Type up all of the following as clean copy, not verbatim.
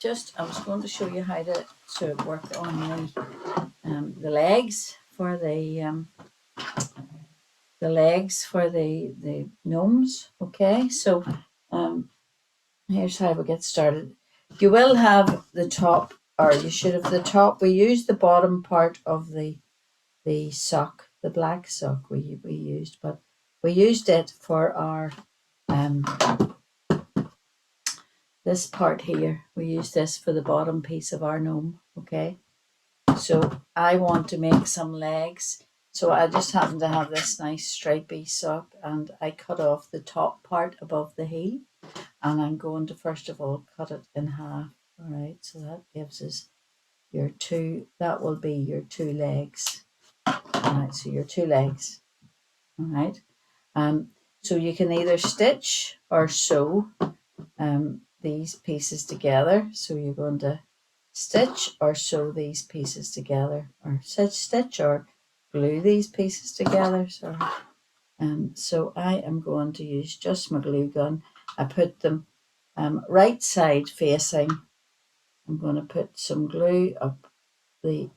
I was going to show you how to work on the legs for the gnomes. Okay, so here's how we get started. You will have the top, or you should have the top. We use the bottom part of the sock, the black sock we used, but we used it for our this part here. We use this for the bottom piece of our gnome. Okay, so I want to make some legs. So I just happen to have this nice stripy sock, and I cut off the top part above the heel, and I'm going to first of all cut it in half. All right, so that gives us your two. That will be your two legs. All right, so your two legs. All right. So you can either stitch or sew these pieces together. So you're going to stitch or sew these pieces together, or stitch or glue these pieces together. Sorry. So I am going to use just my glue gun. I put them right side facing. I'm going to put some glue up the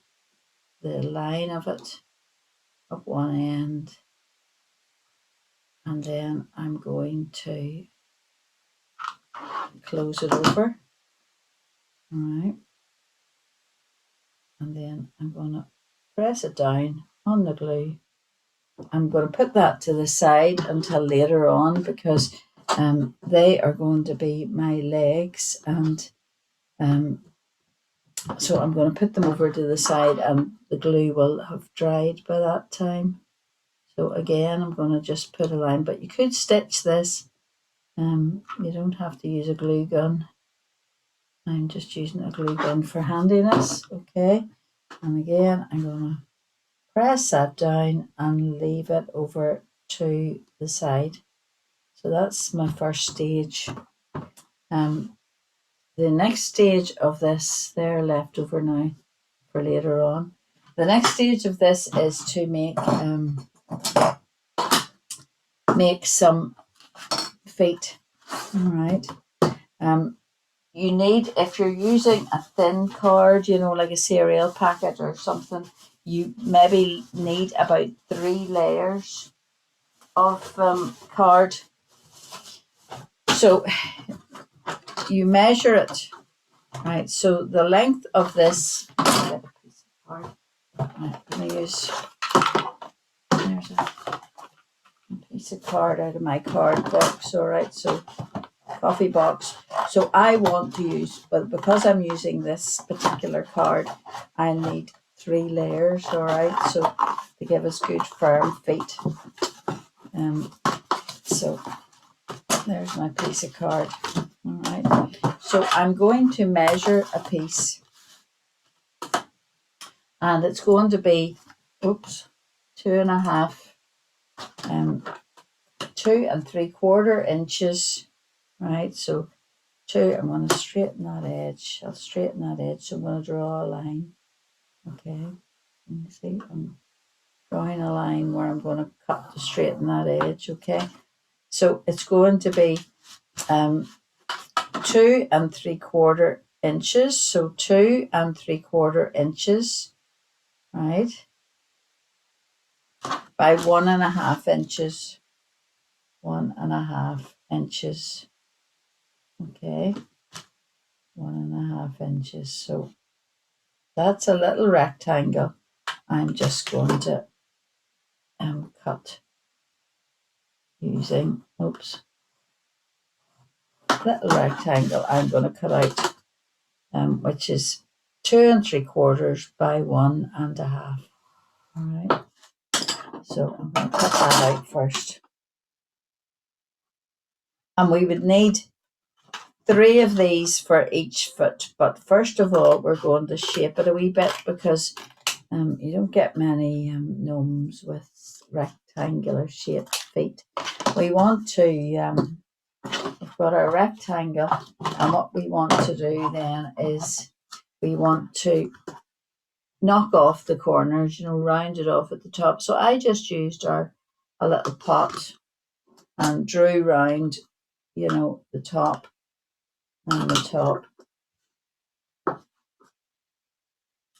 line of it, up one end, and then I'm going to close it over. All right, and then I'm going to press it down on the glue. I'm going to put that to the side until later on, because they are going to be my legs, and so I'm going to put them over to the side, and the glue will have dried by that time. So again, I'm going to just put a line, but you could stitch this. You don't have to use a glue gun. I'm just using a glue gun for handiness. Okay, and again, I'm going to press that down and leave it over to the side. So that's my first stage. The next stage of this, they're left over now for later on. The next stage of this is to make some feet. All right. You need, if you're using a thin card, like a cereal packet or something, you maybe need about 3 layers of card. So you measure it, right? So the length of this, get a piece of card. I'm going to use, there's a piece of card out of my card box. All right, so coffee box. So I want to use, but because I'm using this particular card, I need 3 layers. All right, so to give us good firm feet. So there's my piece of card. All right, so I'm going to measure a piece, and it's going to be 2.5 2 3/4 inches. Right, so 2, I'm going to straighten that edge. I'll straighten that edge, so I'm going to draw a line. Okay, you see, I'm drawing a line where I'm going to cut to straighten that edge. Okay, so it's going to be 2 3/4 inches. So 2 3/4 inches, right, by 1.5 inches. 1.5 inches. Okay, 1.5 inches. So that's a little rectangle. I'm just going to cut using, little rectangle. I'm going to cut out, which is 2 3/4 by 1.5. All right. So I'm going to cut that out first. And we would need 3 of these for each foot. But first of all, we're going to shape it a wee bit, because you don't get many gnomes with rectangular shaped feet. We want to, we've got our rectangle, and what we want to do then is we want to knock off the corners, round it off at the top. So I just used a little pot and drew round, the top and the top.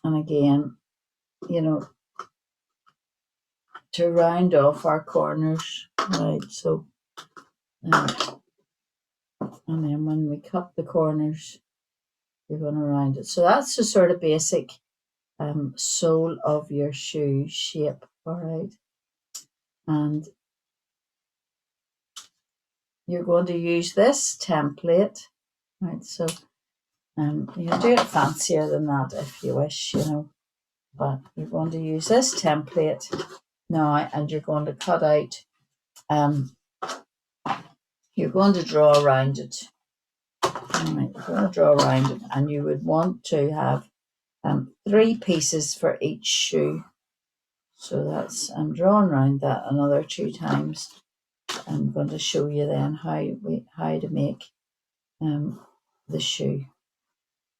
And again, you know, to round off our corners, right? So, and then when we cut the corners, you're going to round it. So that's the sort of basic sole of your shoe shape, all right? And you're going to use this template, right? So you can do it fancier than that if you wish, you know, but you're going to use this template now, and you're going to cut out, you're going to draw around it. All right, you're going to draw around it, and you would want to have 3 pieces for each shoe. So that's, I'm drawing around that another 2 times. I'm going to show you then how to make the shoe.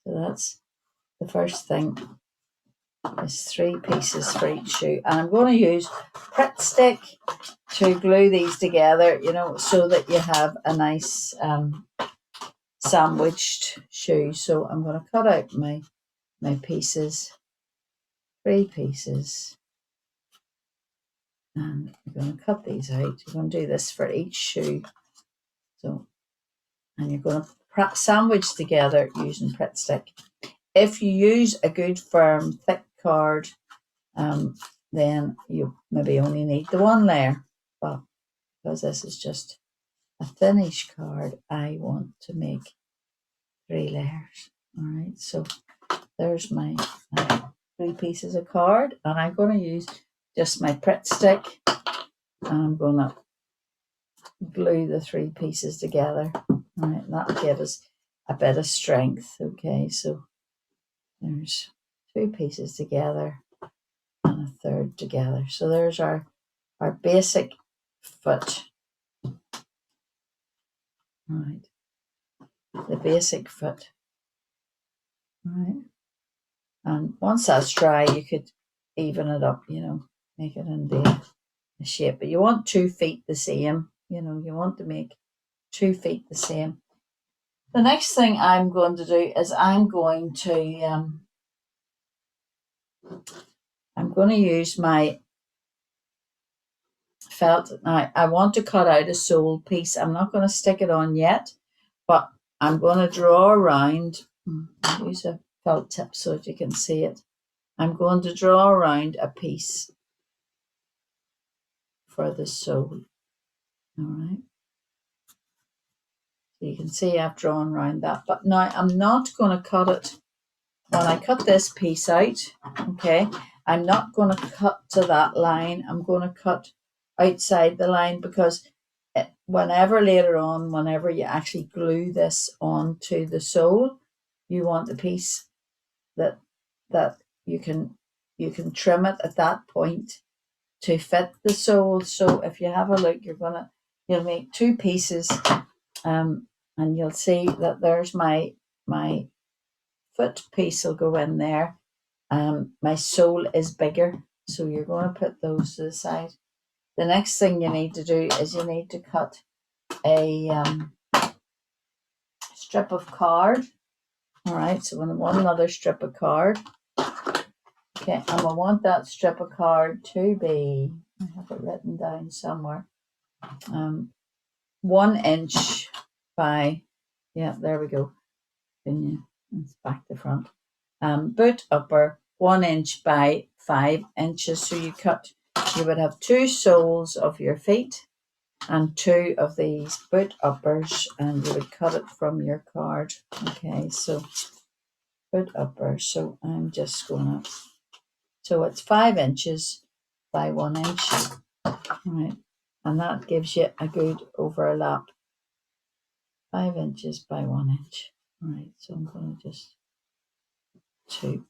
So that's the first thing, is 3 pieces for each shoe. And I'm going to use Pritt stick to glue these together, you know, so that you have a nice sandwiched shoe. So I'm going to cut out my pieces, 3 pieces. And I'm going to cut these out. You're going to do this for each shoe. So, and you're going to sandwich together using Pritt stick. If you use a good firm thick card, then you maybe only need the 1 layer. But because this is just a thinnish card, I want to make 3 layers. All right, so there's my 3 pieces of card, and I'm going to use just my Pritt stick, and I'm going to glue the 3 pieces together. All right, and that'll give us a bit of strength. Okay, so there's 2 pieces together and a third together. So there's our basic foot. All right, the basic foot. All right, and once that's dry, you could even it up, you know, make it into a shape. But you want 2 feet the same, you know, you want to make 2 feet the same. The next thing I'm going to do is I'm going to use my felt. Now I want to cut out a sole piece. I'm not going to stick it on yet, but I'm going to draw around. Use a felt tip so that you can see it. I'm going to draw around a piece for the sole. All right. So you can see I've drawn around that. But now I'm not going to cut it. When I cut this piece out, okay, I'm not going to cut to that line. I'm going to cut outside the line, because whenever later on, whenever you actually glue this onto the sole, you want a piece that you can trim it at that point to fit the sole. So if you have a look, you'll make 2 pieces, and you'll see that there's my foot piece will go in there. My sole is bigger, so you're going to put those to the side. The next thing you need to do is you need to cut a strip of card. All right, so I want another strip of card. Okay, and I want that strip of card to be, I have it written down somewhere, 1 inch by, yeah, there we go. It's back to front. Boot upper 1 inch by 5 inches. So you would have 2 soles of your feet and 2 of these boot uppers, and you would cut it from your card. Okay, so boot upper. So I'm just gonna, so it's 5 inches by 1 inch. Right, and that gives you a good overlap. 5 inches by 1 inch. Right, so I'm gonna just 5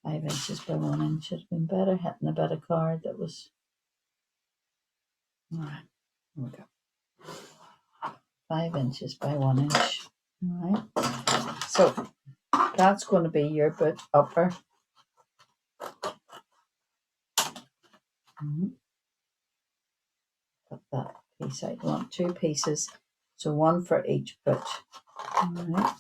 inches by 1 inch. It'd been better hitting a bit of card that was. All right, here we go. 5 inches by 1 inch. All right, so that's going to be your boot upper. Put that piece out. You want 2 pieces, so 1 for each boot. All right.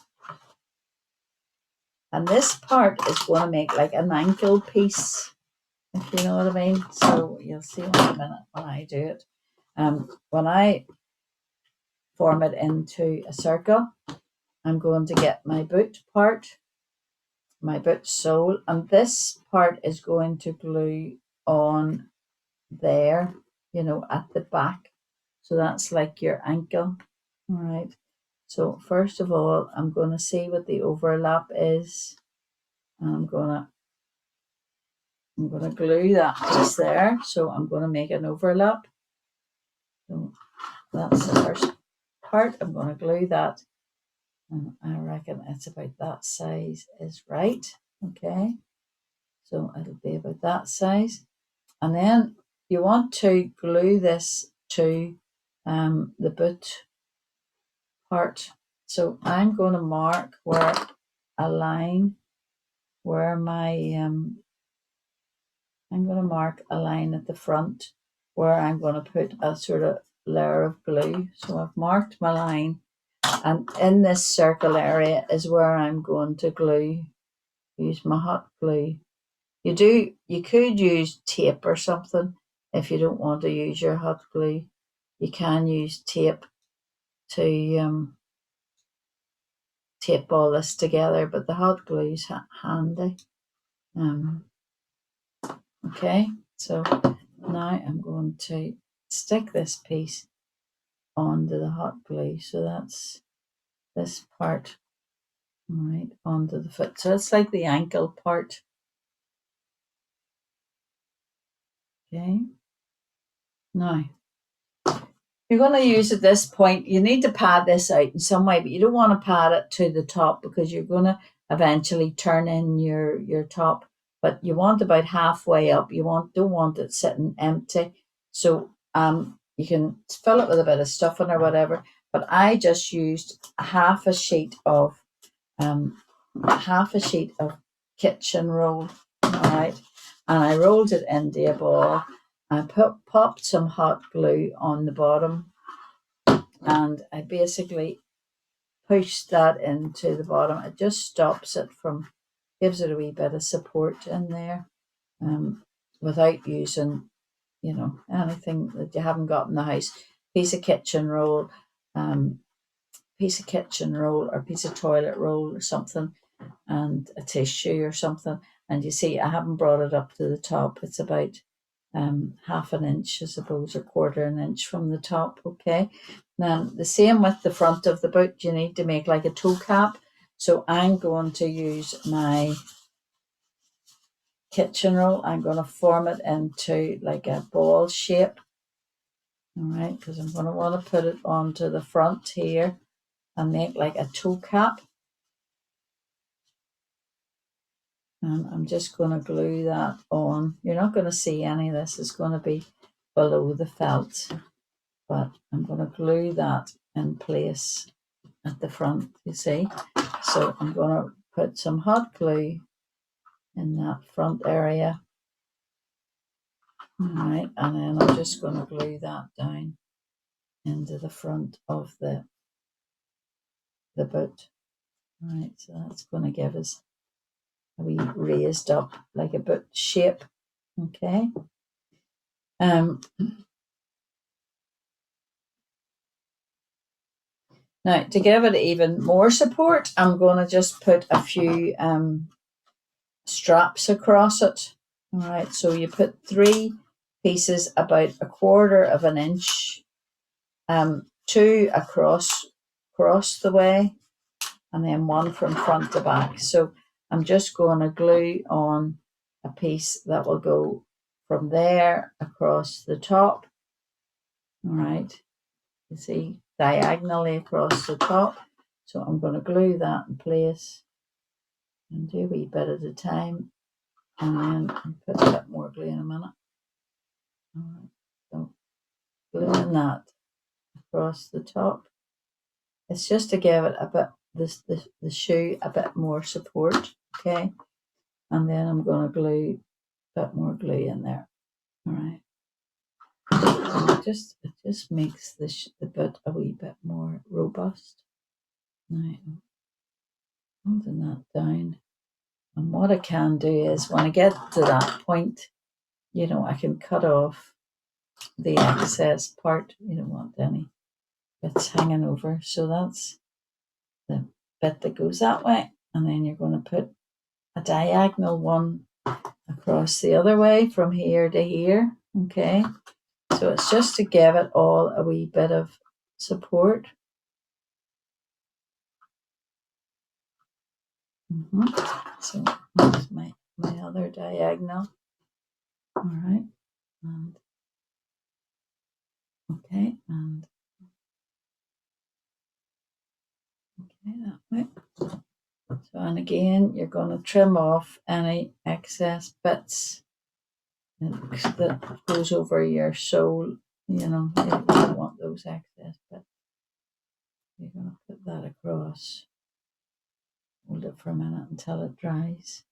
And this part is going to make like an ankle piece, if you know what I mean. So you'll see in a minute when I do it. When I form it into a circle, I'm going to get my boot part, my boot sole, and this part is going to glue on there, at the back. So that's like your ankle. All right. So first of all, I'm going to see what the overlap is. I'm going to glue that just there. So I'm going to make an overlap. So that's the first part. I'm going to glue that. And I reckon it's about that size is right. Okay. So it'll be about that size. And then you want to glue this to the boot part. So I'm going to mark where a line where I'm going to mark a line at the front where I'm going to put a sort of layer of glue. So I've marked my line, and in this circle area is where I'm going to glue. Use my hot glue. You could use tape or something if you don't want to use your hot glue. You can use tape to tape all this together, but the hot glue is handy. Okay, so now I'm going to stick this piece onto the hot glue. So that's this part, right, onto the foot. So it's like the ankle part. Okay, now you're going to use at this point, you need to pad this out in some way, but you don't want to pad it to the top because you're going to eventually turn in your top, but you want about halfway up. You don't want it sitting empty. So you can fill it with a bit of stuffing or whatever, but I just used half a sheet of kitchen roll, all right, and I rolled it into a ball. I popped some hot glue on the bottom, and I basically pushed that into the bottom. It just stops it gives it a wee bit of support in there, without using, anything that you haven't got in the house. Piece of kitchen roll, or piece of toilet roll or something, and a tissue or something. And you see, I haven't brought it up to the top. It's about half an inch, I suppose, or quarter an inch from the top. Okay. Now the same with the front of the boot. You need to make like a toe cap. So I'm going to use my kitchen roll. I'm going to form it into like a ball shape. All right, because I'm going to want to put it onto the front here and make like a toe cap. And I'm just going to glue that on. You're not going to see any of this. It's going to be below the felt. But I'm going to glue that in place at the front, you see. So I'm going to put some hot glue in that front area. All right, and then I'm just going to glue that down into the front of the boot. All right, so that's going to give us a wee raised up like a boot shape. Okay. Now, to give it even more support, I'm going to just put a few straps across it. All right, so you put 3 pieces about a quarter of an inch, 2 across the way, and then 1 from front to back. So I'm just going to glue on a piece that will go from there across the top. All right, you see, diagonally across the top. So I'm going to glue that in place and do a wee bit at a time, and then I'll put a bit more glue in a minute. All right, so gluing that across the top. It's just to give it a bit, the shoe a bit more support, okay? And then I'm going to glue a bit more glue in there. All right. And it just makes the boot a wee bit more robust. Now, holding that down. And what I can do is when I get to that point, you know, I can cut off the excess part. You don't want any bits hanging over. So that's the bit that goes that way. And then you're going to put a diagonal one across the other way from here to here. Okay. So it's just to give it all a wee bit of support. So that's my other diagonal. All right. And okay. And okay, that way. So, and again, you're going to trim off any excess bits that goes over your sole. You know, you don't want those excess bits. You're going to put that across. Hold it for a minute until it dries.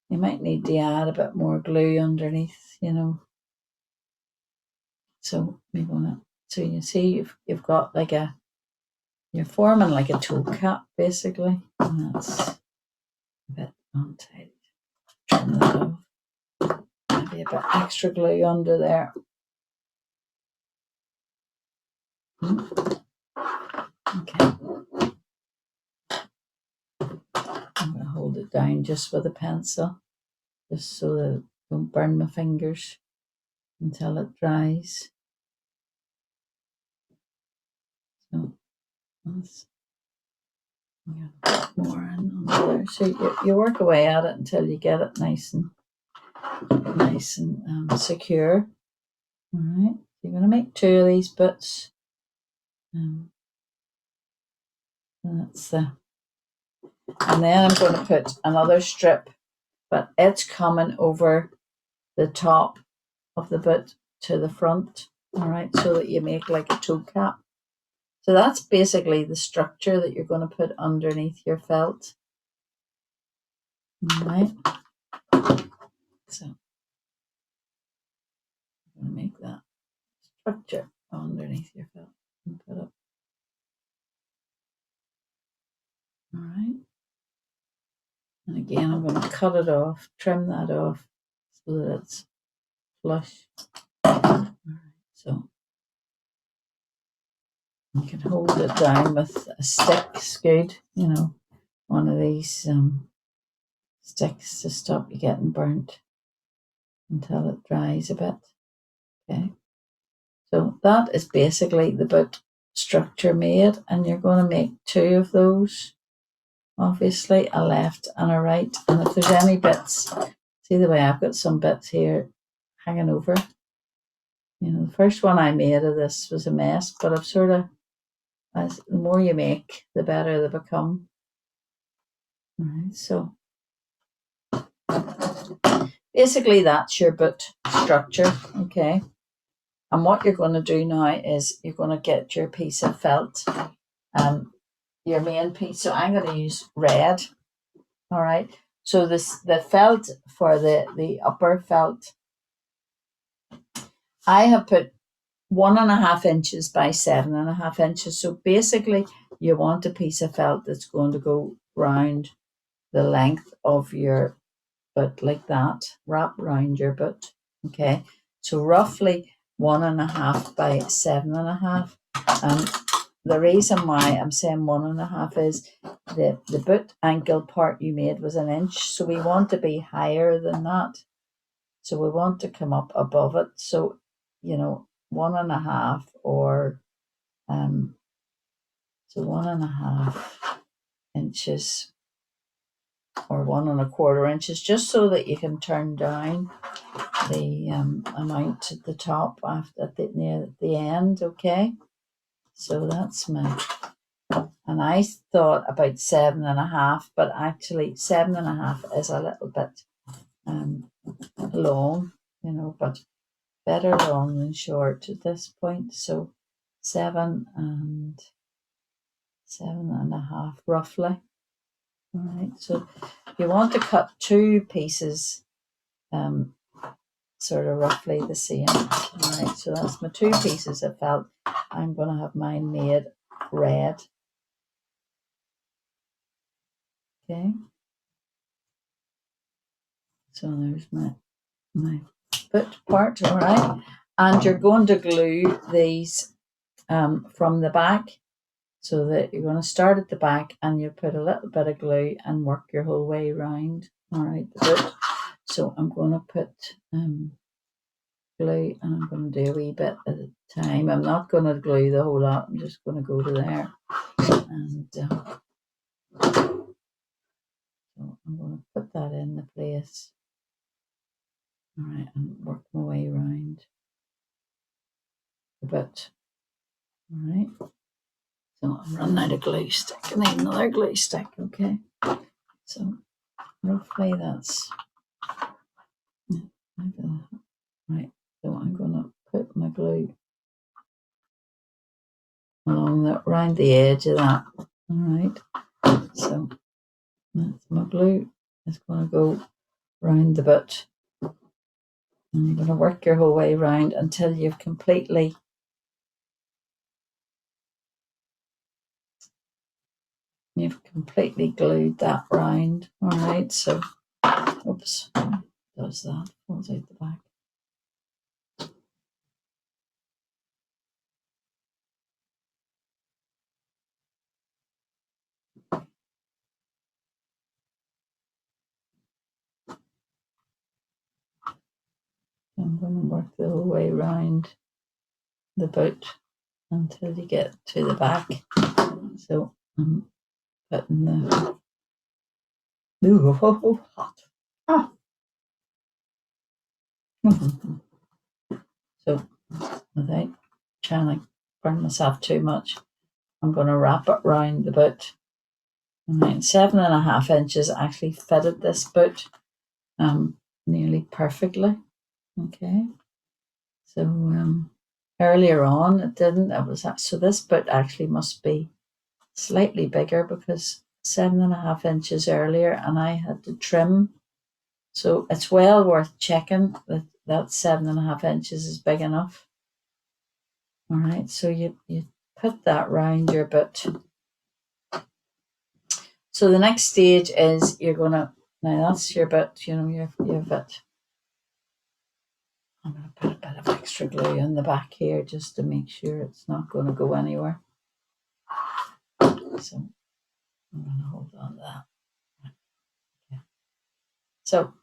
You might need to add a bit more glue underneath, you know. So we're gonna. So you see, you've got like you're forming like a toe cap basically, and that's a bit untidy. Trim that off. Maybe a bit extra glue under there. Okay. I'm gonna hold it down just with a pencil, just so that it don't burn my fingers until it dries. So that's more in on there. So you work away at it until you get it nice and secure. All right. You're going to make 2 of these bits. That's and then I'm going to put another strip, but it's coming over the top of the boot to the front. All right, so that you make like a toe cap. So that's basically the structure that you're going to put underneath your felt. All right. So I'm going to make that structure underneath your felt and put up. All right. And again, I'm going to cut it off, trim that off so that it's flush. All right. So you can hold it down with a stick. It's good, you know, one of these sticks to stop you getting burnt until it dries a bit. Okay. So that is basically the boot structure made, and you're going to make 2 of those. Obviously, a left and a right. And if there's any bits, see the way I've got some bits here hanging over. You know, the first one I made of this was a mess, but I've sort of, as the more you make, the better they become. All right, so basically that's your boot structure, okay? And what you're going to do now is you're going to get your piece of felt, your main piece. So I'm going to use red. All right. So the felt for the upper felt, I have put 1.5 inches by 7.5 inches. So basically, you want a piece of felt that's going to go round the length of your boot like that, wrap round your boot. Okay. So roughly 1.5 by 7.5. The reason why I'm saying 1.5 is the boot ankle part you made was 1 inch, so we want to be higher than that. So we want to come up above it. So, you know, 1.5 or so 1.5 inches or 1.25 inches, just so that you can turn down the amount at the top near the end. Okay. So that's my, and I thought about 7.5, but actually 7.5 is a little bit long, you know, but better long than short at this point. So 7.5 roughly. All right. So you want to cut 2 pieces, sort of roughly the same. All right. So that's my 2 pieces of felt. I'm going to have mine made red. Okay. So there's my foot part, all right. And you're going to glue these from the back, so that you're going to start at the back and you put a little bit of glue and work your whole way around, all right, the boot. So I'm going to put glue, and I'm going to do a wee bit at a time. I'm not going to glue the whole lot. I'm just going to go to there, and so I'm going to put that in the place, all right, and work my way around the boot, all right. So I'm running out of glue stick. I need another glue stick, okay. So roughly that's right. So I'm going to put my glue along that, round the edge of that. All right. So that's my glue. It's going to go round the bit, and you're going to work your whole way round until you've completely glued that round. All right. So, oops, does that falls out the back. I'm going to work the whole way round the boot until you get to the back. So I'm putting the hot. Ah. So without trying to burn myself too much, I'm going to wrap it round the boot. And 7.5 inches actually fitted this boot nearly perfectly. Okay. So earlier on it didn't. It was so this boot actually must be slightly bigger, because 7.5 inches earlier, and I had to trim. So it's well worth checking that 7.5 inches is big enough. All right, so you put that round your boot. So the next stage is you're gonna, now that's your boot, your boot. I'm gonna put a bit of extra glue in the back here just to make sure it's not going to go anywhere. So I'm gonna hold on to that. Yeah. So.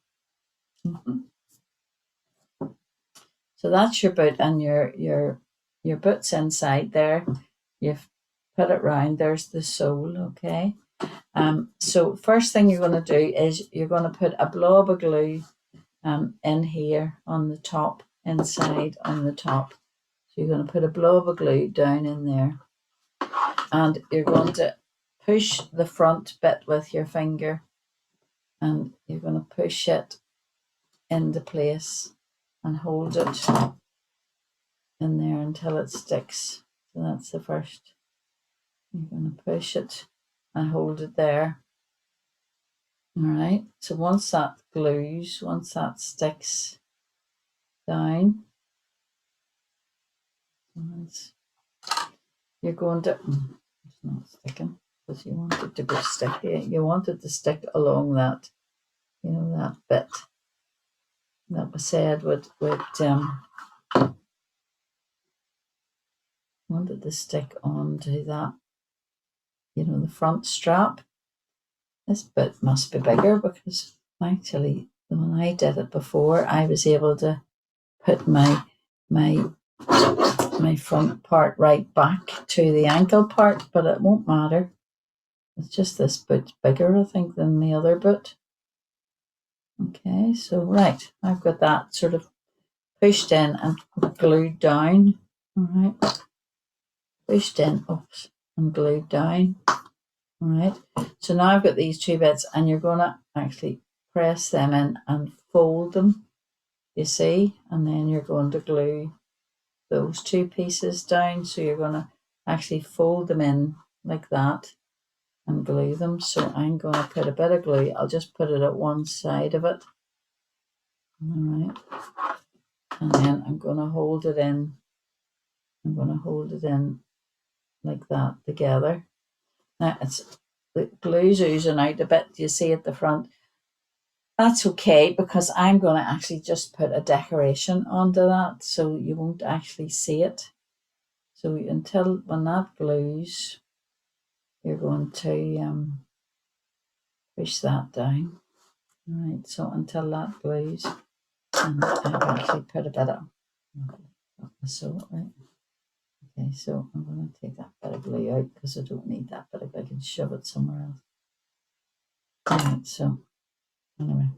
So that's your boot, and your boot's inside there. You've put it round. There's the sole, okay. So first thing you're going to do is you're going to put a blob of glue in here on the top, inside on the top. So you're going to put a blob of glue down in there, and you're going to push the front bit with your finger, and you're going to push it into place and hold it in there until it sticks. So that's the first. You're going to push it and hold it there. All right. So once that glues, once that sticks down, you're going to. It's not sticking because you want it to go sticky. You want it to stick along that, that bit that was said would wanted to stick onto that, the front strap. This bit must be bigger, because actually when I did it before, I was able to put my front part right back to the ankle part, but it won't matter. It's just this bit's bigger, I think, than the other bit. Okay, so right, I've got that sort of pushed in and glued down. All right, pushed in, oops, and glued down. All right, so now I've got these two bits, and you're going to actually press them in and fold them, you see, and then you're going to glue those two pieces down. So you're going to actually fold them in like that and glue them. So I'm going to put a bit of glue. I'll just put it at one side of it. All right. And then I'm going to hold it in. I'm going to hold it in like that together. Now the glue's oozing out a bit. You see at the front. that's okay, because I'm going to actually just put a decoration onto that, so you won't actually see it. So until when that glues, you're going to push that down. All right, so until that glues, and I've actually put a bit of so right. Okay, so I'm going to take that bit of glue out because I don't need that bit of glue. I can shove it somewhere else. All right, so anyway,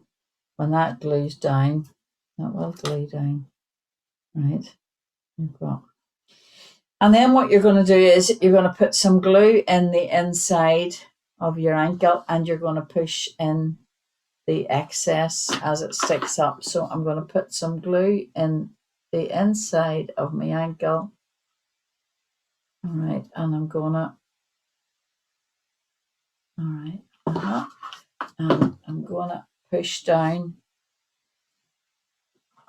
when that glues down, that will glue down. Right, you've got. And then what you're going to do is you're going to put some glue in the inside of your ankle, and you're going to push in the excess as it sticks up. So I'm going to put some glue in the inside of my ankle. All right, and I'm going to, all right, and I'm going to push down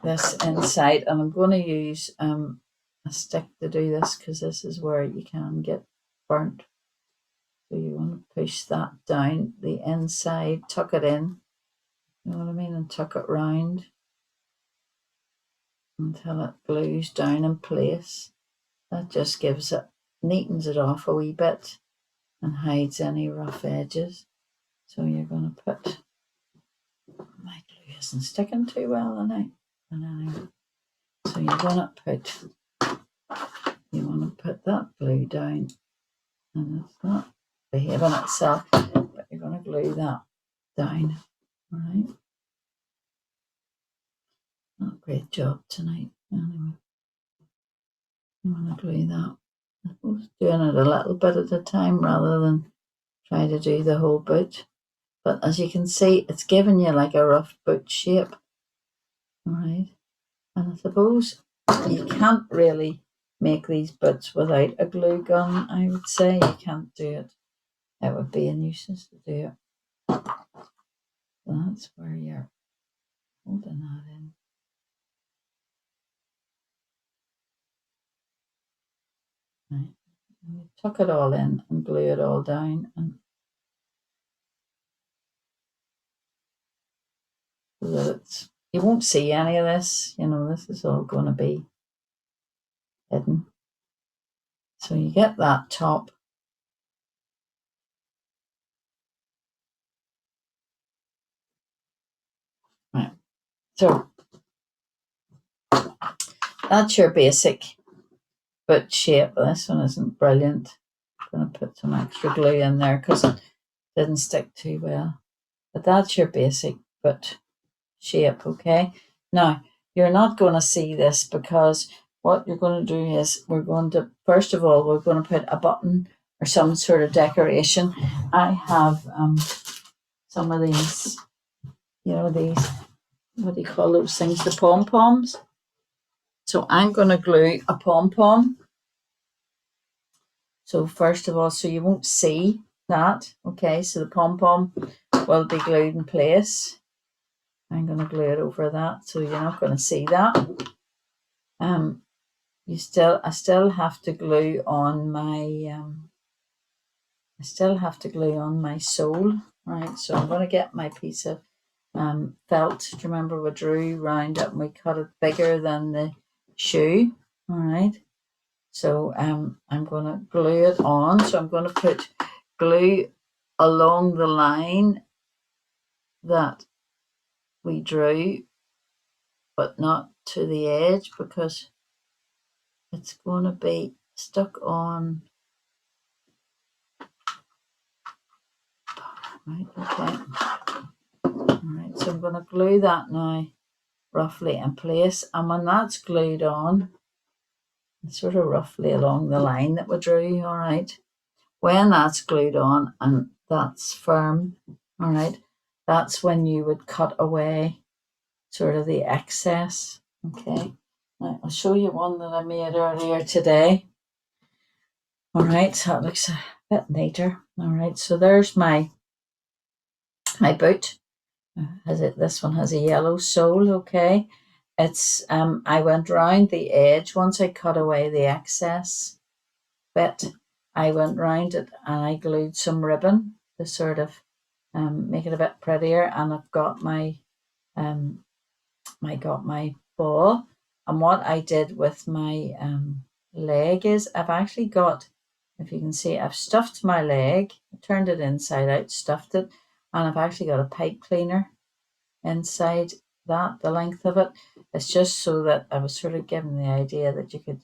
this inside, and I'm going to use a stick to do this because this is where you can get burnt. So you want to push that down the inside, tuck it in, you know what I mean, and tuck it round until it glues down in place. That just gives it, neatens it off a wee bit and hides any rough edges. So you're going to put, my glue isn't sticking too well tonight. So you're going to put, you want to put that glue down, and it's not behaving itself, but you're going to glue that down. All right. Not a great job tonight. Anyway, you want to glue that. I suppose doing it a little bit at a time rather than try to do the whole boot. But as you can see, it's giving you like a rough boot shape. All right. And I suppose you can't really make these boots without a glue gun, I would say. You can't do it. It would be a nuisance to do it. So that's where you're holding that in. Right. And you tuck it all in and glue it all down, and so that it's, you won't see any of this, you know, this is all going to be hidden. So you get that top. Right. So that's your basic boot shape. This one isn't brilliant. I'm going to put some extra glue in there because it didn't stick too well. But that's your basic boot shape, okay? Now, you're not going to see this because what you're going to do is we're going to, first of all, we're going to put a button or some sort of decoration. I have some of these, you know, these, what do you call those things? The pom-poms. So I'm going to glue a pom-pom. So first of all, so you won't see that, okay? So the pom-pom will be glued in place. I'm going to glue it over that, so you're not going to see that. I still have to glue on my sole, right? So I'm going to get my piece of felt. Do you remember we drew round it and we cut it bigger than the shoe? All right. So I'm going to glue it on. So I'm going to put glue along the line that we drew, but not to the edge because it's going to be stuck on. Right, okay. All right, so I'm going to glue that now roughly in place. And when that's glued on, sort of roughly along the line that we drew, all right, when that's glued on and that's firm, all right, that's when you would cut away sort of the excess, okay. Now, I'll show you one that I made earlier today. All right, so it looks a bit neater. All right, so there's my boot. This one has a yellow sole, okay. It's I went round the edge once I cut away the excess bit. I went round it and I glued some ribbon to sort of make it a bit prettier, and I've got my my ball. And what I did with my leg is I've actually got, if you can see, I've stuffed my leg, turned it inside out, stuffed it, and I've actually got a pipe cleaner inside that, the length of it. It's just so that I was sort of given the idea that you could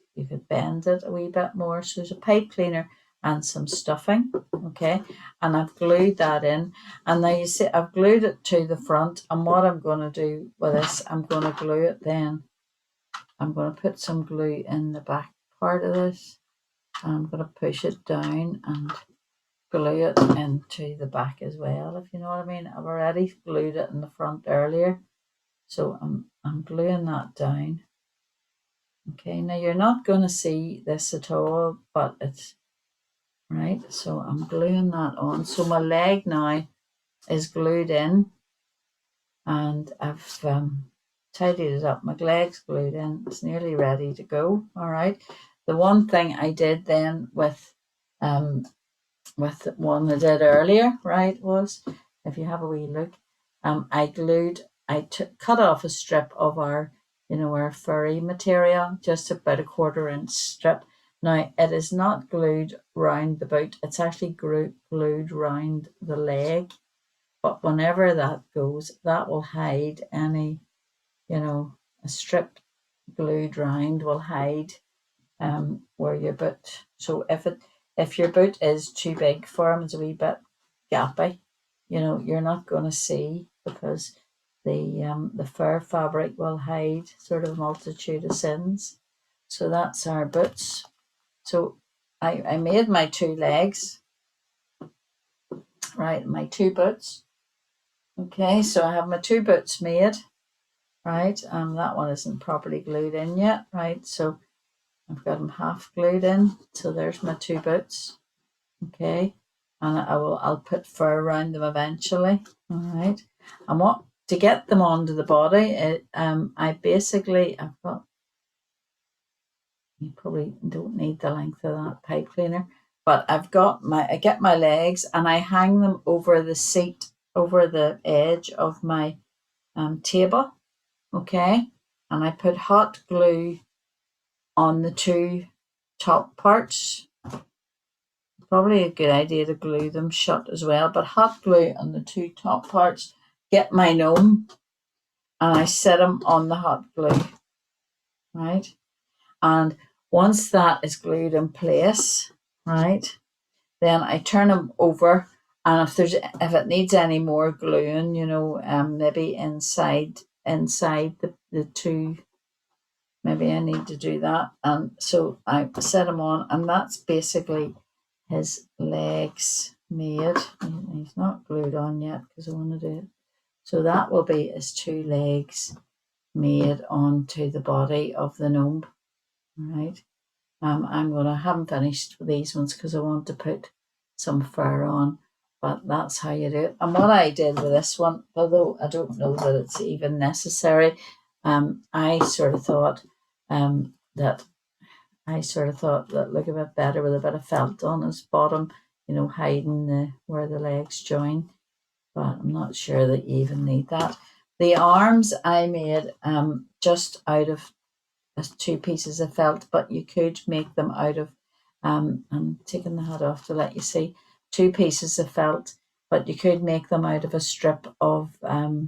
bend it a wee bit more. So there's a pipe cleaner and some stuffing, okay, and I've glued that in. And now you see I've glued it to the front, and what I'm going to do with this, I'm going to glue it then. I'm going to put some glue in the back part of this, and I'm going to push it down and glue it into the back as well, if you know what I mean. I've already glued it in the front earlier, so I'm gluing that down. Okay, now you're not going to see this at all, but it's right. So I'm gluing that on. So my leg now is glued in, and I've tidied it up. My leg's glued in. It's nearly ready to go. All right. The one thing I did then with the one I did earlier, right, was, if you have a wee look, I cut off a strip of our furry material, just about a 1/4 inch strip. Now it is not glued round the boot; it's actually glued round the leg. But whenever that goes, that will hide any, a strip glued round will hide where your boot. So if your boot is too big for him, it's a wee bit gappy, you're not going to see, because the fur fabric will hide sort of a multitude of sins. So that's our boots. So I made my 2 legs, right? My 2 boots. Okay, so I have my 2 boots made, right? That one isn't properly glued in yet, right? So I've got them half glued in. So there's my 2 boots. Okay, and I'll put fur around them eventually. All right, and what to get them onto the body, I've got, you probably don't need the length of that pipe cleaner, but I get my legs and I hang them over the seat, over the edge of my table. Okay, and I put hot glue on the 2 top parts. Probably a good idea to glue them shut as well, but hot glue on the 2 top parts. Get my gnome and I set him on the hot glue, right? And once that is glued in place, right, then I turn him over, and if it needs any more gluing, maybe inside the 2, maybe I need to do that. And so I set him on, and that's basically his legs made. He's not glued on yet because I want to do it. So that will be his 2 legs made onto the body of the gnome. Right. I haven't finished with these ones because I want to put some fur on, but that's how you do it. And what I did with this one, although I don't know that it's even necessary, I sort of thought that look a bit better with a bit of felt on his bottom, hiding where the legs join. But I'm not sure that you even need that. The arms I made just out of 2 pieces of felt, but you could make them out of, I'm taking the hat off to let you see, 2 pieces of felt, but you could make them out of a strip of a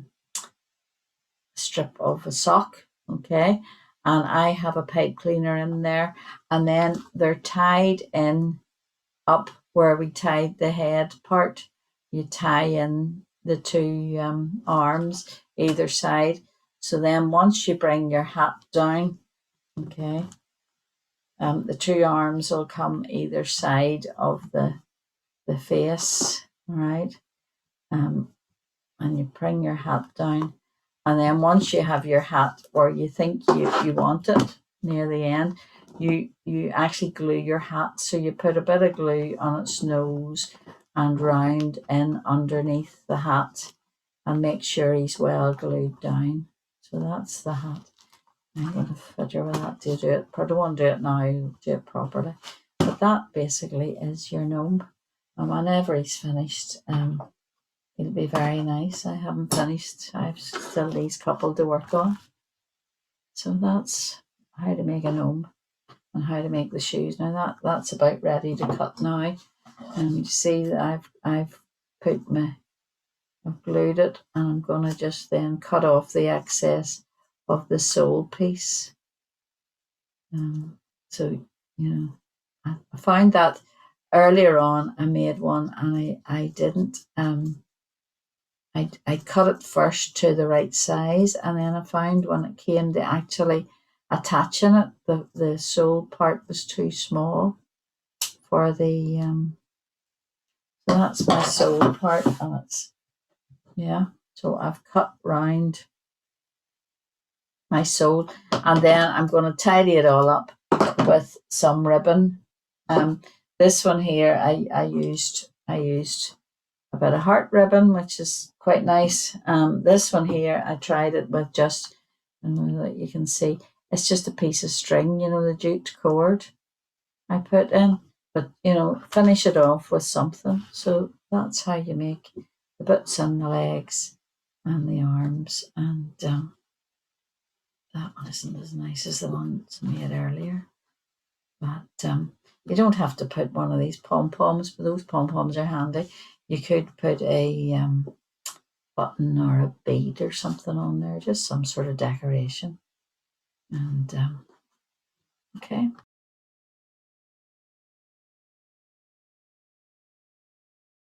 sock, okay? And I have a pipe cleaner in there, and then they're tied in up where we tied the head part. You tie in the 2 arms either side. So then once you bring your hat down, okay, the 2 arms will come either side of the face, right? And you bring your hat down, and then once you have your hat where you think you want it near the end, you actually glue your hat. So you put a bit of glue on its nose and round in underneath the hat, and make sure he's well glued down. So that's the hat. I'm going to fiddle with that to do it. I don't want to do it now, do it properly. But that basically is your gnome. And whenever he's finished, it'll be very nice. I haven't finished. I've still these couple to work on. So that's how to make a gnome and how to make the shoes. Now that's about ready to cut now. And you see that I've glued it, and I'm gonna just then cut off the excess of the sole piece. So I found that earlier on I made one and I didn't I cut it first to the right size, and then I found when it came to actually attaching it, the sole part was too small for the so that's my sole part, and it's so I've cut round my sole, and then I'm going to tidy it all up with some ribbon. This one here I used a bit of heart ribbon, which is quite nice. This one here I tried it with just, and you can see it's just a piece of string, the jute cord I put in, but finish it off with something. So that's how you make the boots and the legs and the arms, and that one isn't as nice as the ones made earlier. But you don't have to put one of these pom-poms, but those pom-poms are handy. You could put a button or a bead or something on there, just some sort of decoration. And okay.